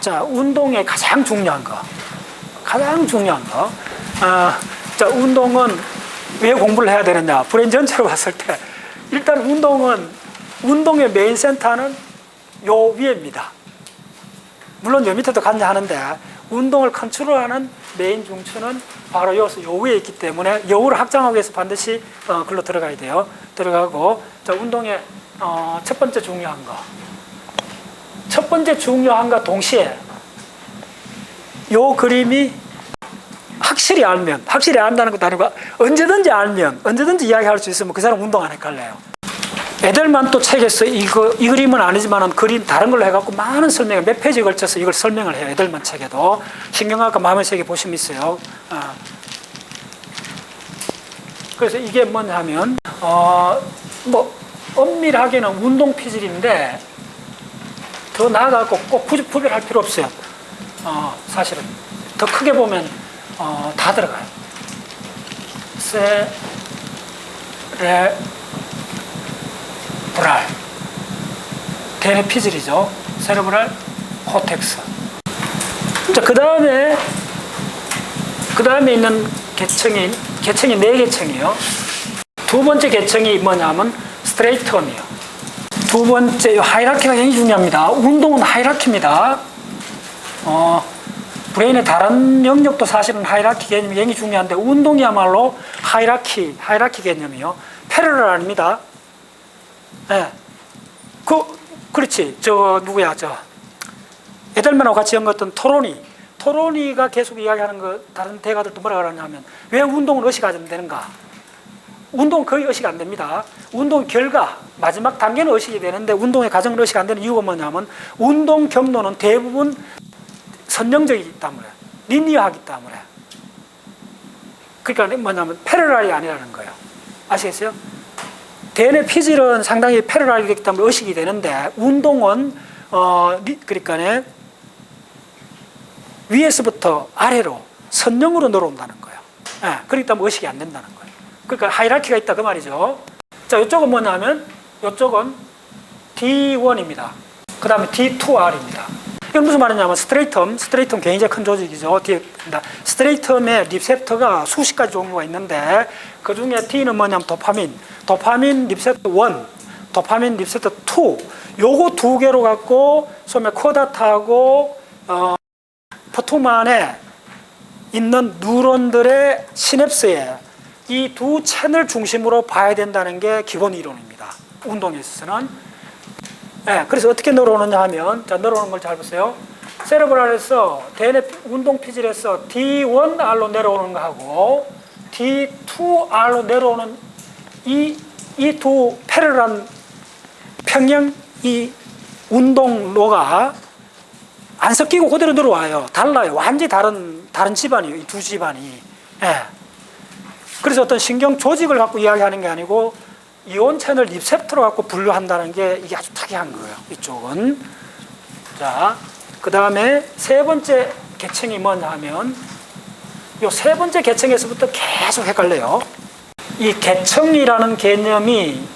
자, 운동의 가장 중요한 거. 자, 운동은 왜 공부를 해야 되느냐? 브레인 전체로 봤을 때 일단 운동의 메인 센터는 요 위에입니다. 물론 요 밑에도 관여하는데 운동을 컨트롤하는 메인 중추는 바로 요 위에 있기 때문에 요를 확장하기 위해서 반드시 글로 들어가야 돼요. 들어가고, 자, 운동의 첫 번째 중요한 거. 첫 번째 중요한과 동시에 요 그림이 확실히 안다는 것도 아니고 언제든지 알면, 언제든지 이야기할 수 있으면 그 사람 운동 안 헷갈려요. 애들만 또 책에서 이 그림은 아니지만 그림 다른 걸로 해갖고 많은 설명을 몇 페이지에 걸쳐서 이걸 설명을 해요. 애들만 책에도. 신경학과 마음의 세계 보시면 있어요. 그래서 이게 뭐냐 하면 뭐 엄밀하게는 운동 피질인데 더 나아가고 꼭 굳이 구별할 필요 없어요. 사실은 더 크게 보면 다 들어가요. 세레브랄 대뇌 피질이죠. 세레브랄 코텍스. 자, 그 다음에 있는 계층이 4계층이에요. 두 번째 계층이 뭐냐면 스트레이텀이에요. 두 번째, 하이라키가 굉장히 중요합니다. 운동은 하이라키입니다. 브레인의 다른 영역도 사실은 하이라키 개념이 굉장히 중요한데 운동이야말로 하이라키 개념이요. 패러럴 아닙니다. 네. 그렇지. 애들만하고 같이 연구했던 토로니가 계속 이야기하는 거, 다른 대가들도 뭐라 그러냐면 왜 운동은 의식 안 되는가? 운동은 거의 의식 안 됩니다. 운동 결과, 마지막 단계는 의식이 되는데 운동의 과정은 의식 안 되는 이유가 뭐냐면 운동 경로는 대부분 선형적이기 때문에, 리니어하기 때문에. 그러니까 뭐냐면 패러럴이 아니라는 거예요. 아시겠어요? 대뇌 피질은 상당히 패러럴이기 때문에 의식이 되는데 운동은 그러니까 위에서부터 아래로 선형으로 내려온다는 거예요. 네, 그렇기 때문에 의식이 안 된다는 거예요. 그러니까 하이라키가 있다 그 말이죠. 자, 이쪽은 뭐냐면 이쪽은 D1입니다. 그 다음에 D2R입니다. 이건 무슨 말이냐면 스트레이텀 굉장히 큰 조직이죠. 스트레이텀의 리셉터가 수십 가지 종류가 있는데 그 중에 D는 뭐냐면 도파민 리셉터 1, 도파민 리셉터 2, 요거 두 개로 갖고 소매 코다타하고 포토만에 있는 뉴런들의 시냅스에 이 두 채널 중심으로 봐야 된다는 게 기본 이론입니다. 운동에 있어서는. 네, 그래서 어떻게 늘어오느냐 하면, 자, 늘어오는 걸 잘 보세요. 세레브랄에서 대뇌 운동 피질에서 D1R로 내려오는 거하고 D2R로 내려오는 이 두 패러런 평형 이 운동로가 안 섞이고 그대로 들어와요. 달라요. 완전히 다른 집안이에요. 이 두 집안이. 예. 그래서 어떤 신경 조직을 갖고 이야기하는 게 아니고 이온 채널 리셉터로 갖고 분류한다는 게 이게 아주 특이한 거예요. 이쪽은. 자, 그 다음에 세 번째 계층이 뭐냐 하면 이 세 번째 계층에서부터 계속 헷갈려요. 이 계층이라는 개념이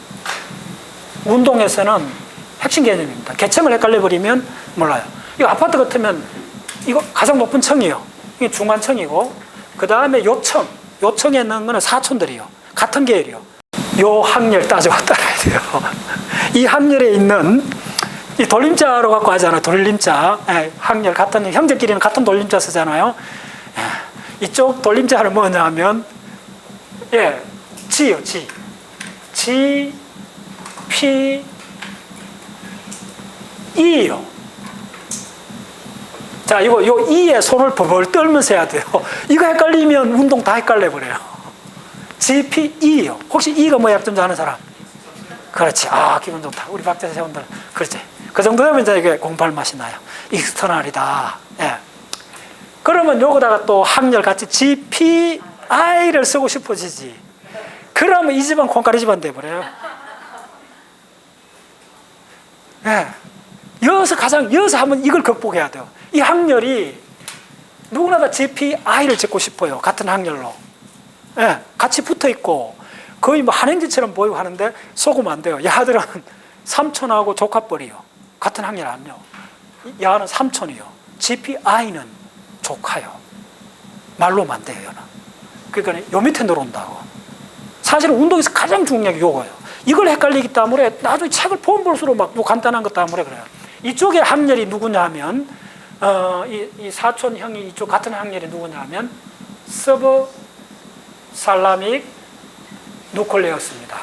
운동에서는 핵심 개념입니다. 계층을 헷갈려버리면 몰라요. 이거 아파트 같으면 이거 가장 높은 층이에요. 이게 중간층이고 그 다음에 요층에 있는 거는 사촌들이요. 같은 계열이요. 요 항열 따져왔다 해야 돼요. 이 항열에 있는 이 돌림자로 갖고 하잖아요. 돌림자. 항열 같은 형제끼리는 같은 돌림자 쓰잖아요. 이쪽 돌림자는 뭐냐 하면 G요. G, P, E요. 자, 요 E에 손을 벌벌 떨면서 해야 돼요. 이거 헷갈리면 운동 다 헷갈려버려요. G, P, E요. 혹시 E가 뭐 약점자 아는 사람? 그렇지. 기분 좋다. 우리 박자 세원들. 그렇지. 그 정도 되면 이제 이게 공부할 맛이 나요. 익스터널이다. 예. 그러면 요거다가 또 항열 같이 G, P, I를 쓰고 싶어지지. 그러면 이 집안 콩가리 집안 돼버려요. 예. 여기서 한번 이걸 극복해야 돼요. 이 항열이 누구나 다 GPI를 찍고 싶어요. 같은 항열로. 예, 같이 붙어 있고 거의 뭐 한행지처럼 보이고 하는데 속으면 안 돼요. 야들은 삼촌하고 조카뻘이요. 같은 항열 아니요. 야는 삼촌이요. GPI는 조카요. 말로만 안 돼요. 그러니까 요 밑에 들어온다고. 사실은 운동에서 가장 중요한 게 요거예요. 이걸 헷갈리기 때문에 나중에 책을 보면 볼수록 막 요 간단한 것 때문에 그래요. 이쪽에 학렬이 누구냐 하면 이 사촌형이 이쪽 같은 학렬이 누구냐 하면 서브살라믹 누클레어스입니다.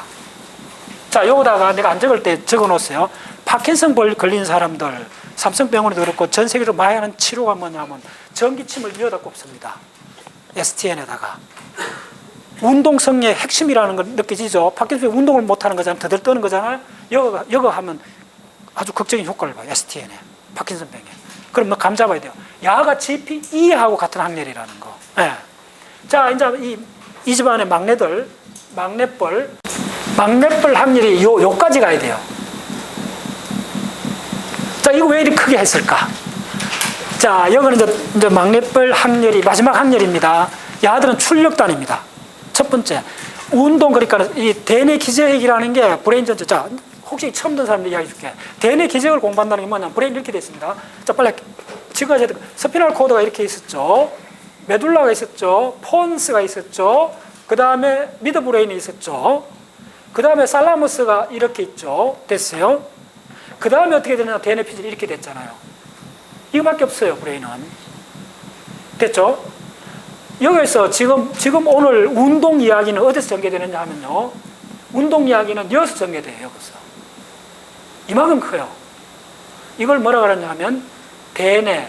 자, 여기다가 내가 안 적을 때 적어 놓았어요. 파킨슨 걸린 사람들, 삼성병원에도 그렇고 전 세계로 많이 하는 치료가 뭐냐면 전기침을 8 꼽습니다. STN에다가. 운동성의 핵심이라는 걸 느껴지죠? 파킨슨 운동을 못하는 거잖아요. 더들 떠는 거잖아요. 여거 하면 아주 극적인 효과를 봐요. STN에. 파킨슨병에. 그럼 뭐 감 잡아야 돼요. 야가 GPE하고 같은 학렬이라는 거. 네. 자, 이제 이 집안의 막내뻘 학렬이 요까지 가야 돼요. 자, 이거 왜 이렇게 크게 했을까? 자, 여기는 이제 막내뻘 학렬이 마지막 학렬입니다. 야들은 출력단입니다. 첫 번째, 운동, 그러니까 이 대뇌 기저핵이라는 게 브레인 전체. 자, 혹시 처음 듣는 사람들 이야기해 줄게. 대뇌 기저핵을 공부한다는 게 뭐냐면 브레인 이렇게 돼 있습니다. 자, 빨리 지금까지 스피널 코드가 이렇게 있었죠. 메둘라가 있었죠. 폰스가 있었죠. 그 다음에 미드브레인이 있었죠. 그 다음에 살라머스가 이렇게 있죠. 됐어요. 그 다음에 어떻게 되느냐. 대뇌 피질이 이렇게 됐잖아요. 이거밖에 없어요. 브레인은. 됐죠? 여기서 지금 오늘 운동 이야기는 어디서 전개되느냐 하면요. 운동 이야기는 여기서 전개돼요. 여기서. 이만큼 커요. 이걸 뭐라 그러냐 하면 대뇌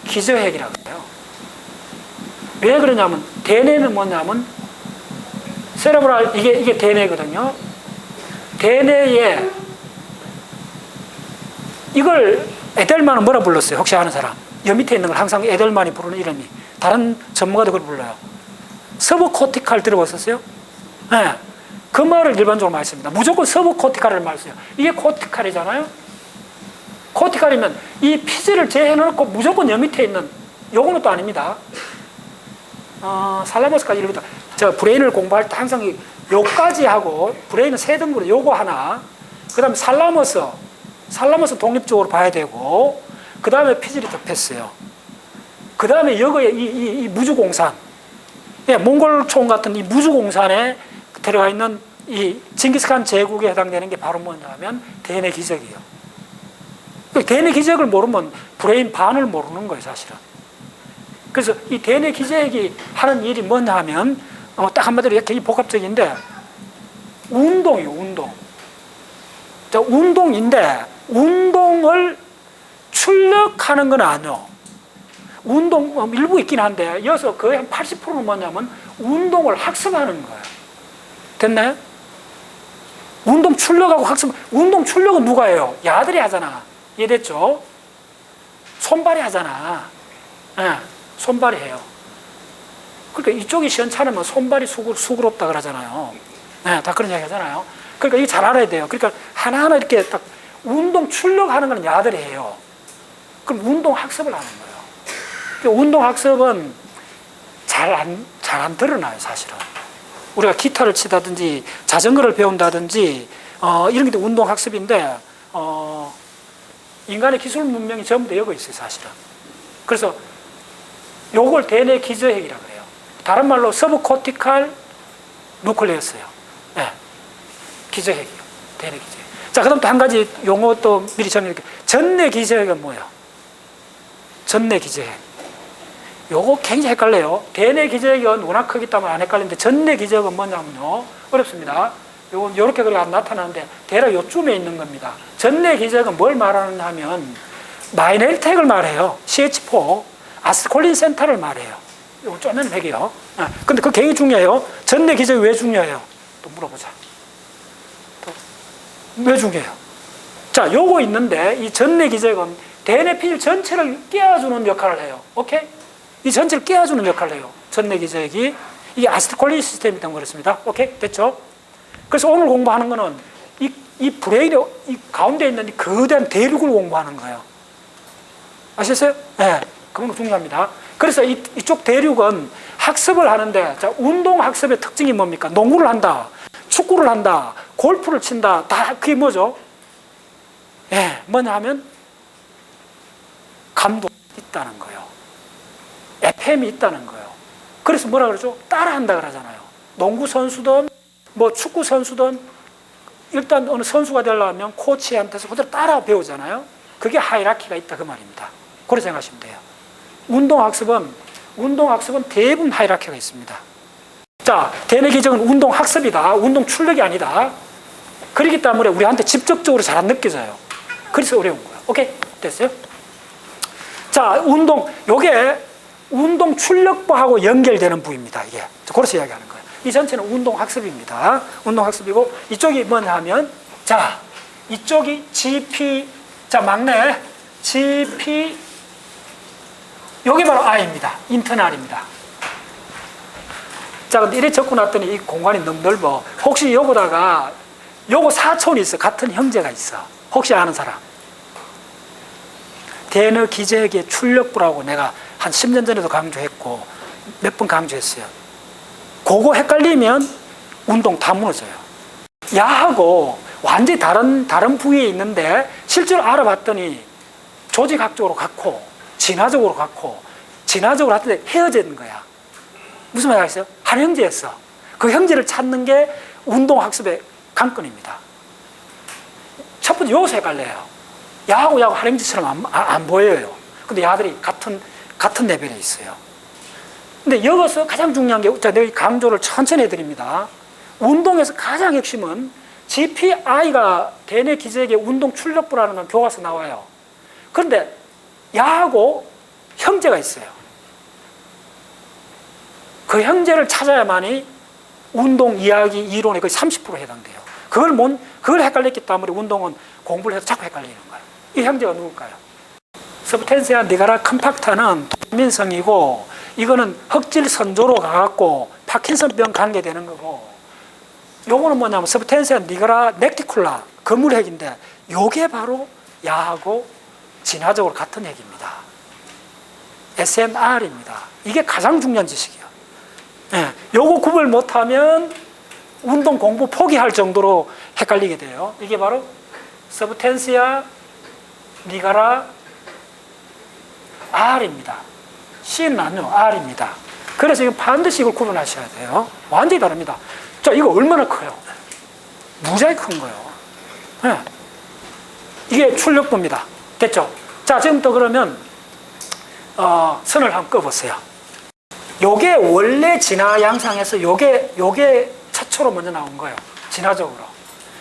기저핵이라고 해요. 왜 그러냐면 대뇌는 뭐냐면 세레브랄 이게 대뇌거든요. 대뇌에 이걸 에델만은 뭐라 불렀어요? 혹시 아는 사람? 여 밑에 있는 걸 항상 에델만이 부르는 이름이. 다른 전문가도 그걸 불러요. 서브코티칼 들어보셨어요? 네. 그 말을 일반적으로 많이 씁니다. 무조건 서브코티칼을 많이 써요. 이게 코티칼이잖아요? 코티칼이면 이 피지를 제해놓고 무조건 여 밑에 있는 요거는 또 아닙니다. 살라머스까지 이러다. 저 브레인을 공부할 때 항상 요까지 하고 브레인은 3등분으로 요거 하나, 그 다음에 살라머스 독립적으로 봐야 되고, 그 다음에 피질이 덮였어요. 그 다음에 여기에 이 무주공산, 예, 몽골총 같은 이 무주공산에 들어가 있는 이 징기스칸 제국에 해당되는 게 바로 뭐냐면 대뇌 기저귀예요. 대뇌 기저귀를 모르면 브레인 반을 모르는 거예요, 사실은. 그래서 이 대뇌 기저귀 하는 일이 뭐냐 하면 딱 한마디로 굉장히 복합적인데 운동이에요, 운동. 자, 운동인데 운동을 출력하는 건 아니요. 운동 일부 있긴 한데 여기서 거의 한 80%는 뭐냐면 운동을 학습하는 거예요. 됐나요? 운동 출력하고 학습. 운동 출력은 누가 해요? 야들이 하잖아. 이해됐죠? 손발이 하잖아. 네, 손발이 해요. 그러니까 이쪽이 시원찮으면 손발이 수그럽다 그러잖아요. 네, 다 그런 이야기 하잖아요. 그러니까 이거 잘 알아야 돼요. 그러니까 하나하나 이렇게 딱 운동 출력하는 건 야들이 해요. 그럼 운동 학습을 하는 거예요. 운동 학습은 잘 안 드러나요, 사실은. 우리가 기타를 치다든지 자전거를 배운다든지 이런 게 운동 학습인데 인간의 기술 문명이 전부 다 여기 있어요, 사실은. 그래서 요걸 대뇌 기저핵이라고 해요. 다른 말로 서브코티칼 누클레어스예요. 네. 기저핵이요. 대뇌 기저핵. 자, 그다음 또 한 가지 용어 또 미리 정리할게요. 전뇌 기저핵은 뭐예요? 전뇌 기저핵. 요거 굉장히 헷갈려요. 대뇌 기저핵은 워낙 크기 때문에 안 헷갈리는데 전뇌 기저핵은 뭐냐면요. 어렵습니다. 요건 요렇게 그래 나타나는데 대략 요쯤에 있는 겁니다. 전뇌 기저핵은 뭘 말하느냐 하면 마이넬텍을 말해요. CH4 아스콜린 센터를 말해요. 요거 쪼면 핵이요. 근데 그거 굉장히 중요해요. 전뇌 기저핵이 왜 중요해요? 또 물어보자. 또 왜 중요해요? 자, 요거 있는데 이 전뇌 기저핵은 대뇌 피질 전체를 깨워주는 역할을 해요. 오케이? 이 전체를 깨워주는 역할을 해요. 전뇌 기저핵이. 이게 아세틸콜린 시스템이 때문에 그렇습니다. 오케이? 됐죠? 그래서 오늘 공부하는 거는 이 브레인의 이 가운데 있는 이 거대한 대륙을 공부하는 거예요. 아시겠어요? 네. 그건 중요합니다. 그래서 이쪽 대륙은 학습을 하는데, 자, 운동 학습의 특징이 뭡니까? 농구를 한다, 축구를 한다, 골프를 친다, 다 그게 뭐죠? 예, 뭐냐 하면 감독. 있다는 거예요. FM이 있다는 거예요. 그래서 뭐라 그러죠? 따라한다 그러잖아요. 농구 선수든 뭐 축구 선수든 일단 어느 선수가 되려면 코치한테서 그대로 따라 배우잖아요. 그게 하이라키가 있다 그 말입니다. 그렇게 생각하시면 돼요. 운동학습은 대부분 하이라키가 있습니다. 자, 대뇌 기적은 운동학습이다. 운동 출력이 아니다. 그렇기 때문에 우리한테 직접적으로 잘 안 느껴져요. 그래서 어려운 거예요. 오케이? 됐어요? 자, 요게 운동 출력부하고 연결되는 부위입니다. 이게. 그래서 이야기하는 거예요. 이 전체는 운동학습입니다. 운동학습이고, 이쪽이 뭐냐 하면, 자, 이쪽이 GP, 자, 막내, GP, 여기 바로 I입니다. 인터널입니다. 자, 근데 이렇게 적고 났더니 이 공간이 너무 넓어. 혹시 요거다가, 요거 사촌이 있어. 같은 형제가 있어. 혹시 아는 사람? 대뇌 기저역의 출력부라고 내가 한 10년 전에도 강조했고, 몇 번 강조했어요. 그거 헷갈리면 운동 다 무너져요. 야하고 완전히 다른 부위에 있는데 실제로 알아봤더니 조직학적으로 같고 진화적으로 같고 진화적으로 하는데 헤어지는 거야. 무슨 말이 있어요? 한 형제였어. 그 형제를 찾는 게 운동학습의 관건입니다. 첫 번째 여기서 헷갈려요. 야하고 한 형제처럼 안 보여요. 근데 야들이 같은 레벨에 있어요. 근데 여기서 가장 중요한 게, 자, 내가 강조를 천천히 해드립니다. 운동에서 가장 핵심은 GPI가 대뇌 기저역의 운동 출력부라는 건 교과서 나와요. 그런데 야하고 형제가 있어요. 그 형제를 찾아야만이 운동 이야기 이론의 거의 30% 해당돼요. 그걸 헷갈렸기 때문에 운동은 공부를 해도 자꾸 헷갈리는 거예요. 이 형제가 누굴까요? 서브텐시아 니가라 컴팍타는 도민성이고, 이거는 흑질 선조로 가갖고 파킨슨병 관계되는 거고, 요거는 뭐냐면 서브텐시아 니가라 넥티쿨라 거물핵인데, 요게 바로 야하고 진화적으로 같은 핵입니다. SNR입니다. 이게 가장 중요한 지식이에요. 네, 요거 구별 못하면 운동 공부 포기할 정도로 헷갈리게 돼요. 이게 바로 서브텐시아 니가라 R입니다. C는 아니요, R입니다. 그래서 이거 반드시 이걸 구분하셔야 돼요. 완전히 다릅니다. 자, 이거 얼마나 커요? 무지하게 큰 거예요. 네. 이게 출력부입니다. 됐죠? 자, 지금부터 그러면 선을 한번 꺼보세요. 요게 원래 진화 양상에서 요게 최초로 먼저 나온 거예요. 진화적으로.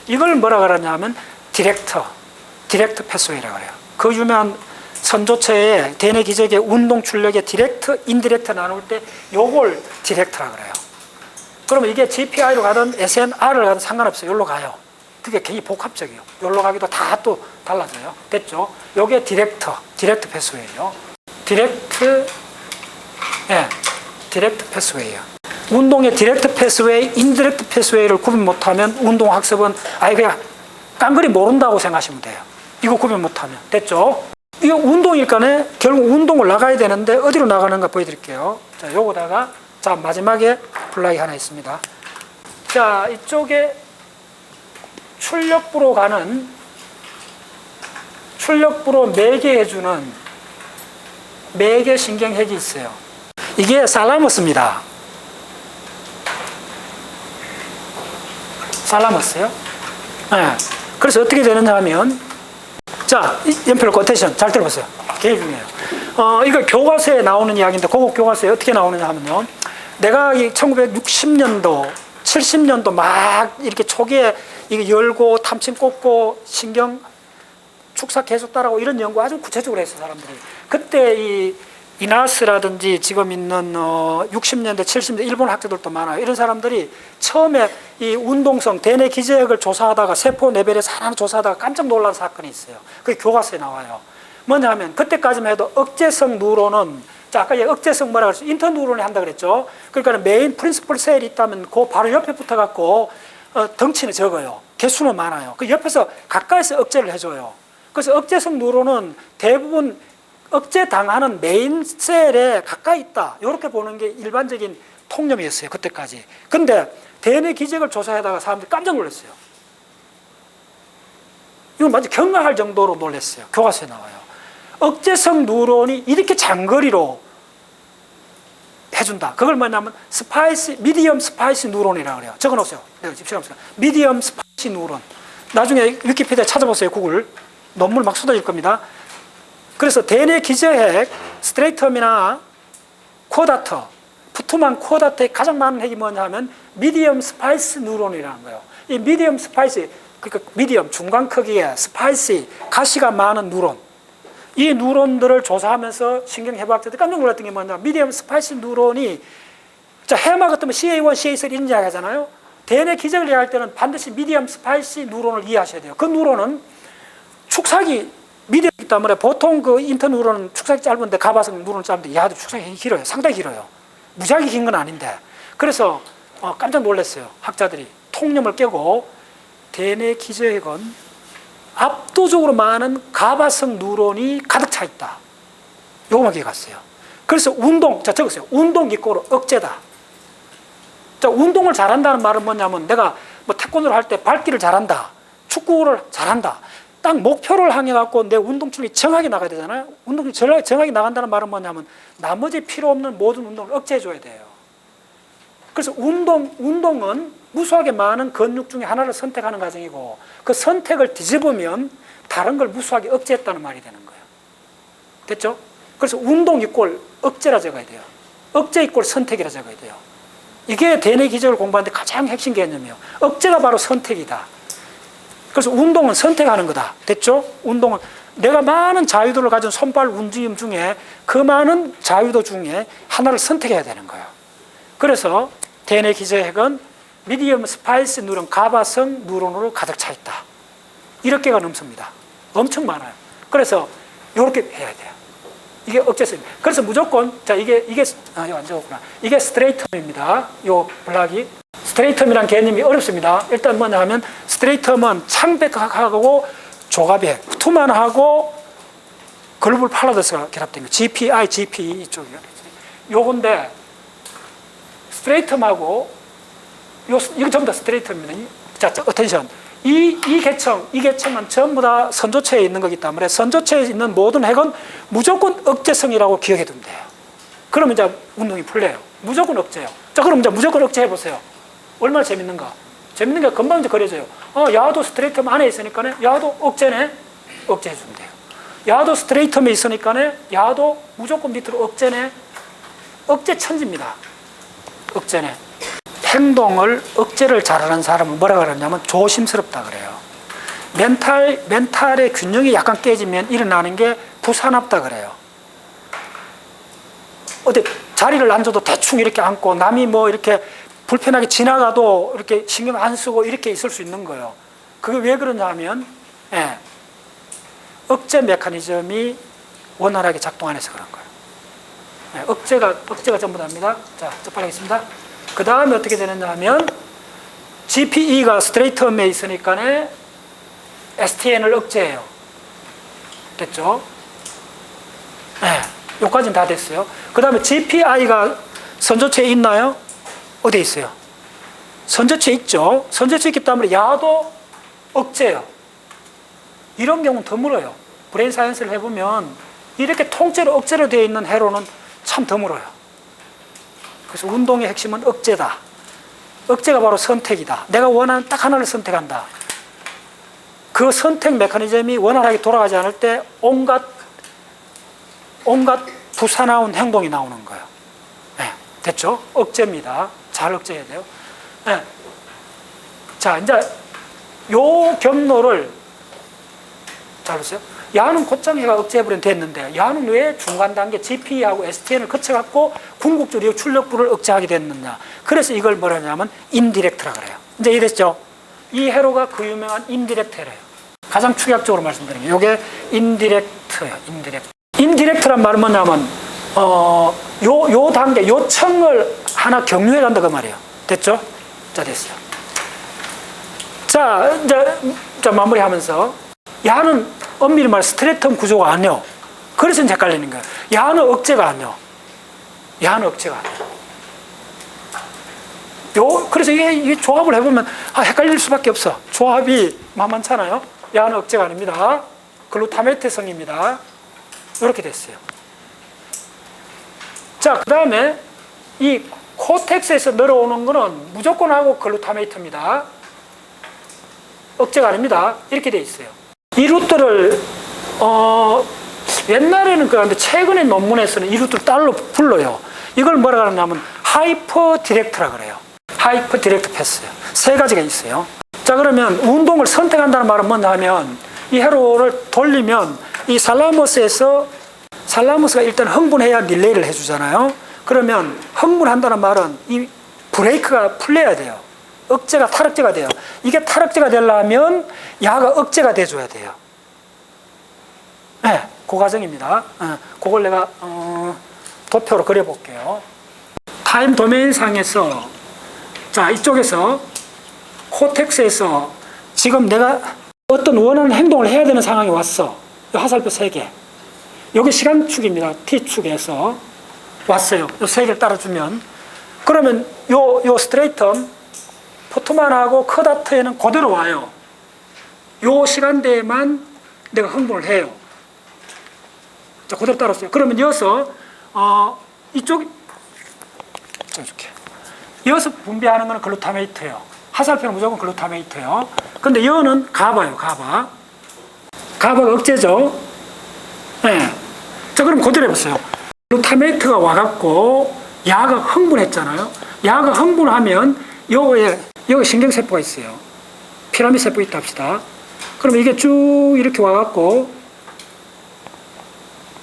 이걸 뭐라 그러냐면 디렉트 패스웨이라고 그래요. 그 유명한 선조체의 대뇌 기저역의 운동 출력의 디렉트, 인디렉트 나눌 때 요걸 디렉트라고 그래요. 그러면 이게 GPI로 가든 SNR을 가든 상관없어요. 여기로 가요. 그게 굉장히 복합적이에요. 여기로 가기도 다 또 달라져요. 됐죠? 요게 디렉트 패스웨이예요. 디렉트 패스웨이예요. 운동의 디렉트 패스웨이, 인디렉트 패스웨이를 구분 못하면 운동학습은 아예 그냥 깡그리 모른다고 생각하시면 돼요. 이거 구분 못하면. 됐죠? 이거 운동일까네 결국 운동을 나가야 되는데 어디로 나가는가 보여드릴게요. 자, 요거다가, 자, 마지막에 플라이 하나 있습니다. 자, 이쪽에 출력부로 매개해주는 매개 신경핵이 있어요. 이게 살라머스입니다. 살라머스요? 네. 그래서 어떻게 되느냐 하면, 자, 연필 코테이션 잘 들어보세요. 굉장히 중요해요. 이거 교과서에 나오는 이야기인데, 그거 교과서에 어떻게 나오느냐 하면요. 내가 이 1960년도, 70년도 막 이렇게 초기에 이게 열고 탐침 꽂고 신경 축사 계속 따라고 이런 연구 아주 구체적으로 했어요, 사람들이. 그때 이 이나스라든지 지금 있는 60년대, 70년대 일본 학자들도 많아요. 이런 사람들이 처음에 이 운동성, 대뇌 기저역을 조사하다가 세포 레벨에서 하나 조사하다가 깜짝 놀란 사건이 있어요. 그게 교과서에 나와요. 뭐냐면 그때까지만 해도 억제성 누로는, 자, 아까 억제성 뭐라 그랬어요? 인터 누론이 한다 그랬죠. 그러니까 메인 프린시플 셀이 있다면 그 바로 옆에 붙어갖고 덩치는 적어요. 개수는 많아요. 그 옆에서 가까이서 억제를 해줘요. 그래서 억제성 누론은 대부분 억제당하는 메인 셀에 가까이 있다. 이렇게 보는 게 일반적인 통념이었어요. 그때까지. 근데 대뇌 기저역을 조사하다가 사람들이 깜짝 놀랐어요. 이건 완전 경악할 정도로 놀랐어요. 교과서에 나와요. 억제성 뉴런이 이렇게 장거리로 해준다. 그걸 뭐냐면 미디엄 스파이시 뉴런이라고 그래요. 적어놓으세요. 내가 지금 시간 없어요. 미디엄 스파이시 뉴런. 나중에 위키피디아 찾아보세요. 구글. 논문 막 쏟아질 겁니다. 그래서 대뇌 기저핵, 스트레이텀이나 쿼다터, 푸트만 쿼다터의 가장 많은 핵이 뭐냐 하면 미디엄 스파이스 뉴런이라는 거예요. 이 미디엄 스파이스, 그러니까 미디엄, 중간 크기의 스파이시, 가시가 많은 뉴런. 이 뉴런들을 조사하면서 신경해부학자들이 깜짝 놀랐던 게 뭐냐. 미디엄 스파이스 뉴런이, 자, 해마 같으면 CA1, CA3 이런 이야기 하잖아요. 대뇌 기저를 이해할 때는 반드시 미디엄 스파이시 뉴런을 이해하셔야 돼요. 그 뉴런은 축삭이 미디엄이기 때문에 보통 그 인터뉴런은 축삭이 짧은데 가바성 뉴런은 짧은데 야도 축삭이 길어요. 상당히 길어요. 무지하게 긴 건 아닌데. 그래서 깜짝 놀랐어요. 학자들이 통념을 깨고 대뇌 기저핵은 압도적으로 많은 가바성 뉴런이 가득 차 있다. 요거만 기억하세요. 그래서 운동, 자 적으세요. 운동 기꼬로 억제다. 자, 운동을 잘한다는 말은 뭐냐면 내가 뭐 태권도를 할 때 밟기를 잘한다. 축구를 잘한다. 딱 목표를 향해 갖고 내 운동충이 정확히 나가야 되잖아요. 운동충이 정확히 나간다는 말은 뭐냐면 나머지 필요 없는 모든 운동을 억제해 줘야 돼요. 그래서 운동은 무수하게 많은 근육 중에 하나를 선택하는 과정이고 그 선택을 뒤집으면 다른 걸 무수하게 억제했다는 말이 되는 거예요. 됐죠? 그래서 운동 이꼴 억제라 적어야 돼요. 억제 이꼴 선택이라 적어야 돼요. 이게 대뇌 기저를 공부하는데 가장 핵심 개념이에요. 억제가 바로 선택이다. 그래서 운동은 선택하는 거다. 됐죠? 운동은 내가 많은 자유도를 가진 손발 움직임 중에 그 많은 자유도 중에 하나를 선택해야 되는 거예요. 그래서 대뇌 기저핵은 미디엄 스파이스 뉴런, 가바성 뉴런으로 가득 차 있다. 1억 개가 넘습니다. 엄청 많아요. 그래서 이렇게 해야 돼요. 이게 억제성입니다. 그래서 무조건 자 이게 안 적었구나. 이게 스트레이텀입니다. 요 블락이 스트레이텀이라는 개념이 어렵습니다. 일단 뭐냐 하면 스트레이텀은 창백하고 조갑에 투만하고 글로벌 팔라더스가 결합된 거. GPI, GPE 이쪽이요. 요건데 스트레이텀하고 이건 전부 다 스트레이텀입니다. 자, 어텐션. 이 계층은 전부 다 선조체에 있는 거기 때문에 선조체에 있는 모든 핵은 무조건 억제성이라고 기억해 두면 돼요. 그러면 이제 운동이 풀려요. 무조건 억제요. 자, 그럼 이제 무조건 억제해 보세요. 얼마나 재밌는가? 재밌는 게 금방 이제 그려져요. 야도 스트레이텀 안에 있으니까 야도 억제네? 억제해 주면 돼요. 야도 스트레이텀에 있으니까 야도 무조건 밑으로 억제네? 억제 천지입니다. 억제네. 행동을 억제를 잘하는 사람은 뭐라 그러냐면 조심스럽다 그래요. 멘탈의 균형이 약간 깨지면 일어나는 게 부산합다 그래요. 어디 자리를 앉아도 대충 이렇게 앉고 남이 뭐 이렇게 불편하게 지나가도 이렇게 신경 안 쓰고 이렇게 있을 수 있는 거예요. 그게 왜 그러냐 하면 억제 메커니즘이 원활하게 작동 안 해서 그런 거예요. 억제가 전부 다입니다. 자, 빨리 하겠습니다. 그 다음에 어떻게 되느냐 하면 GPE가 스트레이텀에 있으니까 STN을 억제해요. 됐죠? 여기까지는 다 됐어요. 그 다음에 GPI가 선조체에 있나요? 어디에 있어요? 선조체에 있죠. 선조체에 있기 때문에 야도 억제예요. 이런 경우는 드물어요. 브레인 사이언스를 해보면 이렇게 통째로 억제로 되어 있는 회로는 참 드물어요. 그래서 운동의 핵심은 억제다. 억제가 바로 선택이다. 내가 원하는 딱 하나를 선택한다. 그 선택 메커니즘이 원활하게 돌아가지 않을 때 온갖 부사나운 행동이 나오는 거예요. 됐죠? 억제입니다. 잘 억제해야 돼요. 자, 이제 요 경로를 잘 보세요. 야는 곧장 해가 억제해버리면 됐는데 야는 왜 중간 단계 GP하고 STN을 거쳐갖고 궁극적으로 출력부를 억제하게 됐느냐. 그래서 이걸 뭐라 하냐면 인디렉트라 그래요. 이제 이해됐죠? 이 회로가 그 유명한 인디렉트 회로예요. 가장 축약적으로 말씀드리면 이게 인디렉트예요. 인디렉트란 말은 뭐냐면 요 단계, 요 층을 하나 경유해 간다 그 말이에요. 됐죠? 자, 됐어요. 자, 이제 마무리하면서 야는 엄밀히 말해 스트레이텀 구조가 아니요. 그래서 이제 헷갈리는 거예요. 야는 억제가 아니요. 야는 억제가 아니요. 그래서 이게 조합을 해보면 헷갈릴 수밖에 없어. 조합이 만만찮아요. 야는 억제가 아닙니다. 글루타메트성입니다. 이렇게 됐어요. 자, 그 다음에 이 코텍스에서 늘어오는 거는 무조건 하고 글루타메이트입니다. 억제가 아닙니다. 이렇게 돼 있어요. 이 루트를 옛날에는 그런데 최근의 논문에서는 이 루트를 따로 불러요. 이걸 뭐라 그러냐면 하이퍼 디렉트라 그래요. 하이퍼 디렉트 패스. 세 가지가 있어요. 자, 그러면 운동을 선택한다는 말은 뭐냐 하면 이 회로를 돌리면 이 살라머스가 일단 흥분해야 릴레이를 해주잖아요. 그러면 흥분한다는 말은 이 브레이크가 풀려야 돼요. 억제가 탈억제가 돼요. 이게 탈억제가 되려면 야가 억제가 돼줘야 돼요. 네, 그 과정입니다. 그걸 내가 도표로 그려볼게요. 타임 도메인 상에서 자, 이쪽에서 코텍스에서 지금 내가 어떤 원하는 행동을 해야 되는 상황이 왔어. 화살표 3개. 여기 시간축입니다. T축에서 왔어요. 이 3개를 따라주면. 그러면 요 스트레이텀, 포트만하고 커다트에는 그대로 와요. 요 시간대에만 내가 흥분을 해요. 자, 그대로 따랐어요. 그러면 이어서, 이쪽, 이어서 분비하는 거는 글루타메이트예요. 화살표는 무조건 글루타메이트예요. 근데 여는 가바예요, 가바. 가바가 억제죠. 네. 자, 그럼 그대로 해보세요. 글루타메이트가 와갖고, 야가 흥분했잖아요. 야가 흥분하면, 여기 신경세포가 있어요. 피라미드 세포 있다 합시다. 그럼 이게 쭉 이렇게 와갖고,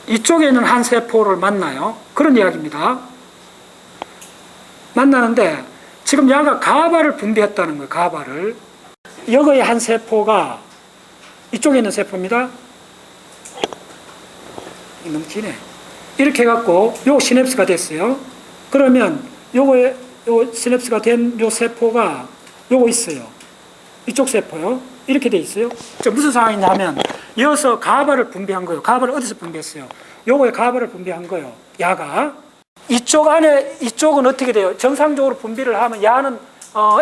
이쪽에 있는 한 세포를 만나요. 그런 이야기입니다. 만나는데, 지금 야가 가바를 분비했다는 거예요, 가바를. 여기에 한 세포가, 이쪽에 있는 세포입니다. 너무 기네. 이렇게 해갖고, 요 시냅스가 됐어요. 그러면, 요 시냅스가 된 요 세포가, 요거 있어요. 이쪽 세포요. 이렇게 돼 있어요. 무슨 상황이냐 하면, 이어서 가바를 분비한 거예요. 가바를 어디서 분비했어요? 요거에 가바를 분비한 거예요. 야가. 이쪽 안에, 이쪽은 어떻게 돼요? 정상적으로 분비를 하면 야는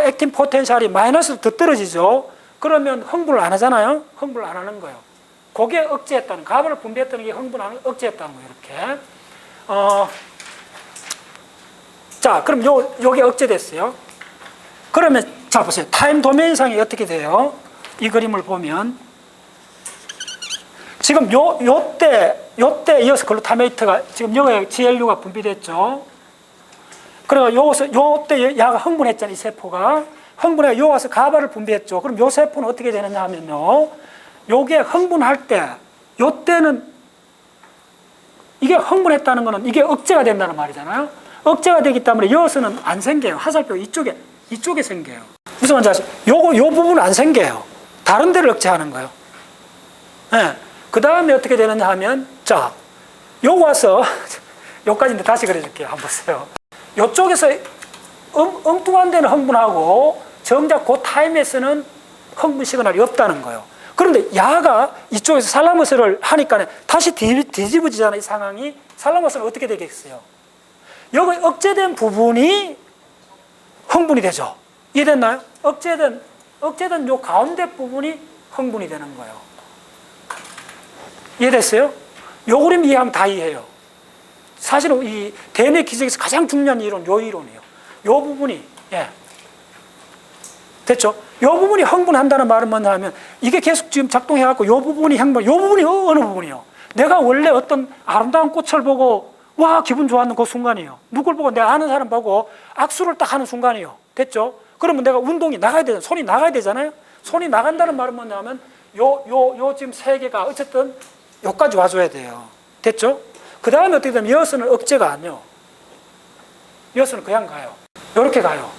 액틴 포텐셜이 마이너스로 더 떨어지죠. 그러면 흥분을 안 하잖아요. 흥분을 안 하는 거예요. 그게 억제했다는, 가바를 분비했다는 게 흥분을 억제했다는 거예요. 이렇게. 자, 그럼 요게 억제됐어요. 그러면, 자, 보세요. 타임 도메인상이 어떻게 돼요? 이 그림을 보면. 지금 요때 이어서 글루타메이트가, 지금 여기에 GLU가 분비됐죠. 그리고 요때 야가 흥분했잖아요. 이 세포가. 흥분해, 요 와서 가바를 분비했죠. 그럼 요 세포는 어떻게 되느냐 하면요. 요게 흥분할 때, 요때는, 이게 흥분했다는 거는 이게 억제가 된다는 말이잖아요. 억제가 되기 때문에 여기서는 안 생겨요. 화살표 이쪽에 생겨요. 무슨 말인지 아시죠? 요 부분은 안 생겨요. 다른 데를 억제하는 거예요. 네. 그 다음에 어떻게 되느냐 하면, 자, 요거 와서, 요까지인데 다시 그려줄게요. 한번 보세요. 요쪽에서 엉뚱한 데는 흥분하고, 정작 그 타임에서는 흥분 시그널이 없다는 거예요. 그런데 야가 이쪽에서 살라머스를 하니까 다시 뒤집어지잖아요. 이 상황이. 살라머스는 어떻게 되겠어요? 여기 억제된 부분이 흥분이 되죠. 이해됐나요? 억제된 요 가운데 부분이 흥분이 되는 거예요. 이해됐어요? 요 그림 이해하면 다 이해해요. 사실은 이 대뇌 기적에서 가장 중요한 이론, 요 이론이에요. 요 부분이, 예. 됐죠? 요 부분이 흥분한다는 말은 뭐냐 하면, 이게 계속 지금 작동해갖고, 요 부분이 흥분, 요 부분이 어느 부분이요? 내가 원래 어떤 아름다운 꽃을 보고, 와, 기분 좋았는 그 순간이에요. 누굴 보고 내가 아는 사람 보고 악수를 딱 하는 순간이에요. 됐죠? 그러면 내가 운동이 나가야 되잖아요. 손이 나가야 되잖아요? 손이 나간다는 말은 뭐냐 하면, 요 지금 세 개가 어쨌든 여기까지 와줘야 돼요. 됐죠? 그 다음에 어떻게 되면 여기서는 억제가 아니에요. 여기서는 그냥 가요. 요렇게 가요.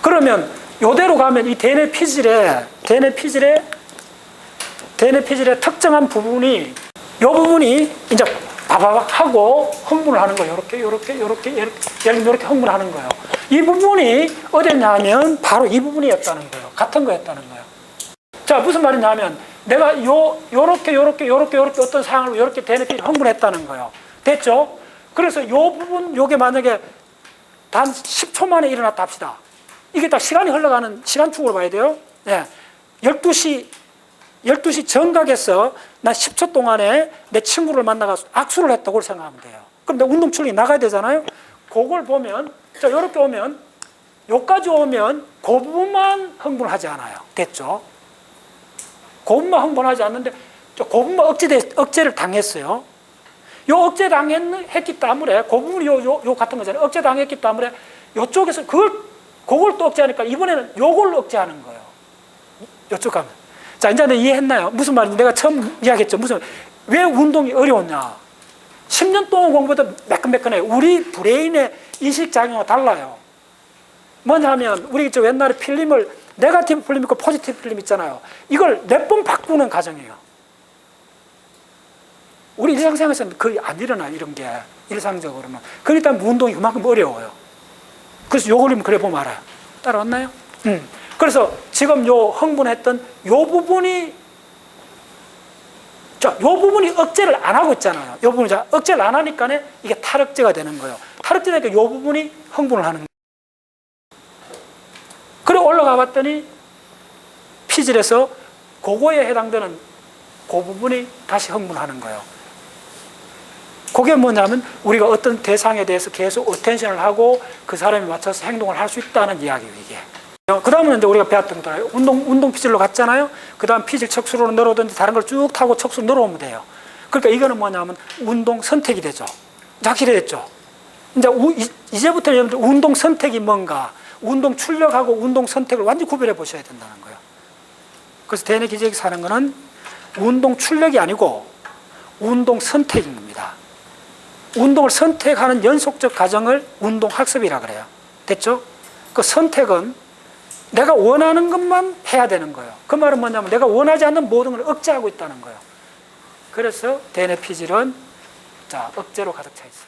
그러면 요대로 가면 이 대뇌 피질의 특정한 부분이, 요 부분이 이제 바바박 하고 흥분을 하는 거예요. 요렇게 예를 들면 이렇게 흥분을 하는 거예요. 이 부분이 어디냐면 바로 이 부분이었다는 거예요. 같은 거였다는 거예요. 자, 무슨 말이냐 하면, 내가 요렇게 어떤 상황을 요렇게 대뇌피질 흥분했다는 거예요. 됐죠? 그래서 요 부분, 요게 만약에 단 10초 만에 일어났다 합시다. 이게 딱 시간이 흘러가는 시간축으로 봐야 돼요. 예. 12시 12시 정각에서 나 10초 동안에 내 친구를 만나서 악수를 했다고 생각하면 돼요. 그럼 내 운동 출력이 나가야 되잖아요. 그걸 보면, 자, 이렇게 오면, 여기까지 오면 그 부분만 흥분하지 않아요. 됐죠? 그 부분만 흥분하지 않는데, 그 부분만 억제를 당했어요. 요 억제 당했기 때문에, 그 부분이 요 같은 거잖아요. 억제 당했기 때문에, 요쪽에서 그걸 또 억제하니까 이번에는 요걸 억제하는 거예요. 요쪽 가면. 자, 이제 이해했나요? 무슨 말인지 내가 처음 이야기했죠. 왜 운동이 어려웠냐? 10년 동안 공부해도 매끈매끈해요. 우리 브레인의 인식작용과 달라요. 뭐냐면, 우리 저 옛날에 필름을, 네거티브 필름 있고 포지티브 필름 있잖아요. 이걸 몇 번 바꾸는 과정이에요. 우리 일상생활에서는 거의 안 일어나요, 이런 게. 일상적으로는. 그렇기 때문에 운동이 그만큼 어려워요. 그래서 요 그림 그려보면 알아요. 따라왔나요? 그래서 지금 요 흥분했던 요 부분이, 자, 요 부분이 억제를 안 하고 있잖아요. 요 부분이 억제를 안 하니까 이게 탈억제가 되는 거예요. 탈억제니까 요 부분이 흥분을 하는 거예요. 그리고 올라가 봤더니 피질에서 그거에 해당되는 그 부분이 다시 흥분하는 거예요. 그게 뭐냐면 우리가 어떤 대상에 대해서 계속 어텐션을 하고 그 사람에 맞춰서 행동을 할 수 있다는 이야기예요, 이게. 그 다음은 이제 우리가 배웠던 거예요. 운동 피질로 갔잖아요. 그 다음 피질 척수로 늘어오든지 다른 걸 쭉 타고 척수로 늘어오면 돼요. 그러니까 이거는 뭐냐면 운동 선택이 되죠. 확실해졌죠. 이제부터 여러분들 운동 선택이 뭔가, 운동 출력하고 운동 선택을 완전히 구별해 보셔야 된다는 거예요. 그래서 DNA 기저귀에서 하는 거는 운동 출력이 아니고 운동 선택인 겁니다. 운동을 선택하는 연속적 과정을 운동 학습이라 그래요. 됐죠? 그 선택은 내가 원하는 것만 해야 되는 거예요. 그 말은 뭐냐면 내가 원하지 않는 모든 걸 억제하고 있다는 거예요. 그래서 DNA 피질은 자, 억제로 가득 차 있어요.